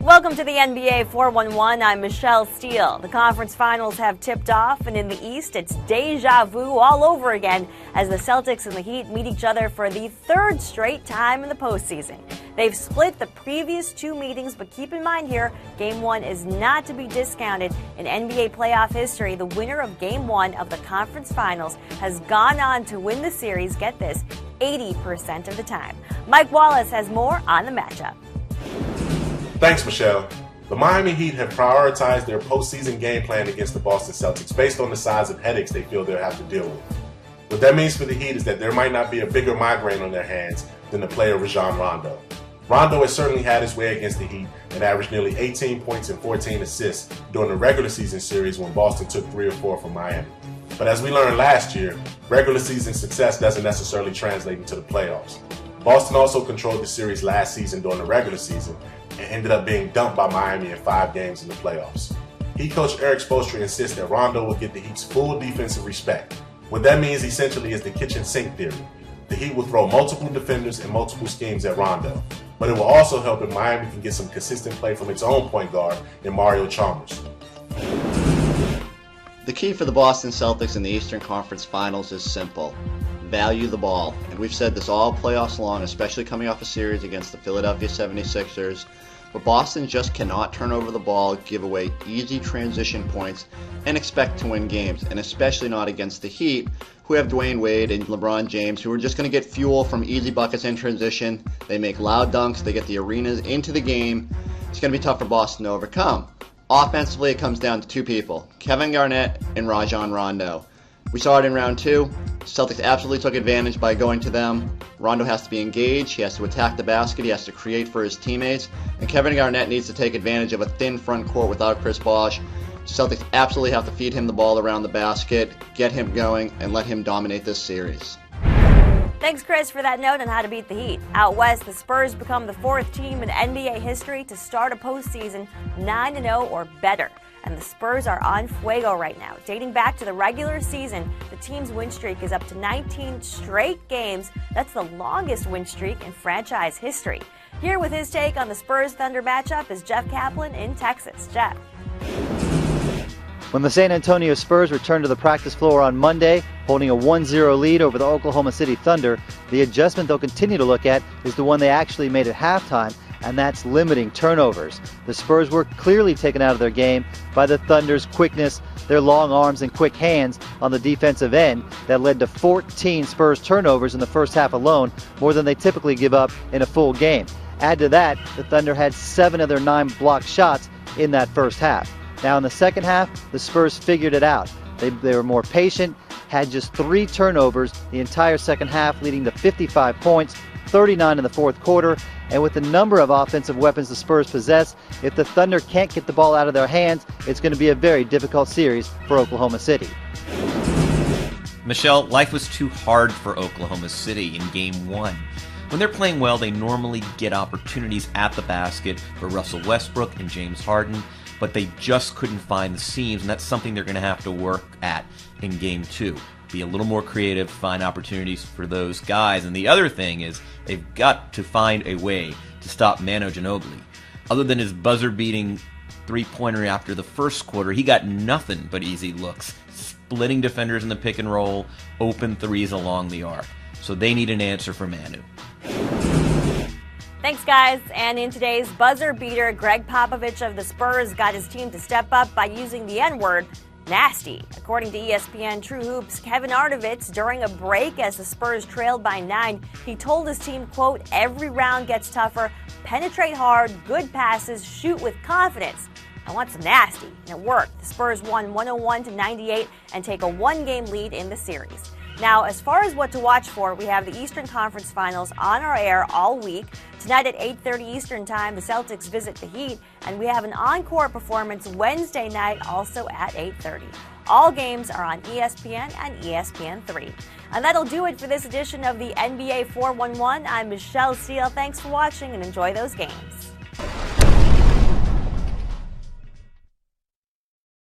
Welcome to the NBA 411. I'm Michelle Steele. The conference finals have tipped off, and in the East, it's deja vu all over again as the Celtics and the Heat meet each other for the third straight time in the postseason. They've split the previous two meetings, but keep in mind here, Game 1 is not to be discounted. In NBA playoff history, the winner of Game 1 of the conference finals has gone on to win the series, get this, 80% of the time. Mike Wallace has more on the matchup. Thanks, Michelle. The Miami Heat have prioritized their postseason game plan against the Boston Celtics based on the size of headaches they feel they'll have to deal with. What that means for the Heat is that there might not be a bigger migraine on their hands than the player Rajon Rondo. Rondo has certainly had his way against the Heat and averaged nearly 18 points and 14 assists during the regular season series when Boston took 3 or 4 from Miami. But as we learned last year, regular season success doesn't necessarily translate into the playoffs. Boston also controlled the series last season during the regular season and ended up being dumped by Miami in 5 games in the playoffs. Heat coach Erik Spoelstra insists that Rondo will get the Heat's full defensive respect. What that means essentially is the kitchen sink theory. The Heat will throw multiple defenders and multiple schemes at Rondo, but it will also help if Miami can get some consistent play from its own point guard in Mario Chalmers. The key for the Boston Celtics in the Eastern Conference Finals is simple. Value the ball. And we've said this all playoffs long, especially coming off a series against the Philadelphia 76ers. But Boston just cannot turn over the ball, give away easy transition points, and expect to win games. And especially not against the Heat, who have Dwayne Wade and LeBron James, who are just going to get fuel from easy buckets in transition. They make loud dunks. They get the arenas into the game. It's going to be tough for Boston to overcome. Offensively, it comes down to 2 people, Kevin Garnett and Rajon Rondo. We saw it in round 2. Celtics absolutely took advantage by going to them. Rondo has to be engaged. He has to attack the basket. He has to create for his teammates. And Kevin Garnett needs to take advantage of a thin front court without Chris Bosh. Celtics absolutely have to feed him the ball around the basket, get him going, and let him dominate this series. Thanks, Chris, for that note on how to beat the Heat. Out west, the Spurs become the 4th team in NBA history to start a postseason 9-0 or better. And the Spurs are on fuego right now. Dating back to the regular season, the team's win streak is up to 19 straight games. That's the longest win streak in franchise history. Here with his take on the Spurs-Thunder matchup is Jeff Kaplan in Texas. Jeff. When the San Antonio Spurs returned to the practice floor on Monday, holding a 1-0 lead over the Oklahoma City Thunder, the adjustment they'll continue to look at is the one they actually made at halftime, and that's limiting turnovers. The Spurs were clearly taken out of their game by the Thunder's quickness, their long arms and quick hands on the defensive end that led to 14 Spurs turnovers in the first half alone, more than they typically give up in a full game. Add to that, the Thunder had 7 of their 9 blocked shots in that first half. Now in the second half, the Spurs figured it out. They were more patient, had just 3 turnovers the entire second half, leading to 55 points, 39 in the fourth quarter. And with the number of offensive weapons the Spurs possess, if the Thunder can't get the ball out of their hands, it's going to be a very difficult series for Oklahoma City. Michelle, life was too hard for Oklahoma City in Game 1. When they're playing well, they normally get opportunities at the basket for Russell Westbrook and James Harden, but they just couldn't find the seams, and that's something they're going to have to work at in Game 2. Be a little more creative, find opportunities for those guys. And the other thing is they've got to find a way to stop Manu Ginobili. Other than his buzzer-beating three-pointer after the first quarter, he got nothing but easy looks, splitting defenders in the pick and roll, open threes along the arc. So they need an answer for Manu. Thanks, guys. And in today's buzzer beater, Greg Popovich of the Spurs got his team to step up by using the N-word, nasty. According to ESPN True Hoops, Kevin Arnovitz, during a break as the Spurs trailed by 9, he told his team, quote, "Every round gets tougher, penetrate hard, good passes, shoot with confidence. I want some nasty." And it worked. The Spurs won 101-98 and take a 1-game lead in the series. Now, as far as what to watch for, we have the Eastern Conference Finals on our air all week. Tonight at 8:30 Eastern Time, the Celtics visit the Heat, and we have an encore performance Wednesday night also at 8:30. All games are on ESPN and ESPN3. And that'll do it for this edition of the NBA 411. I'm Michelle Steele. Thanks for watching and enjoy those games.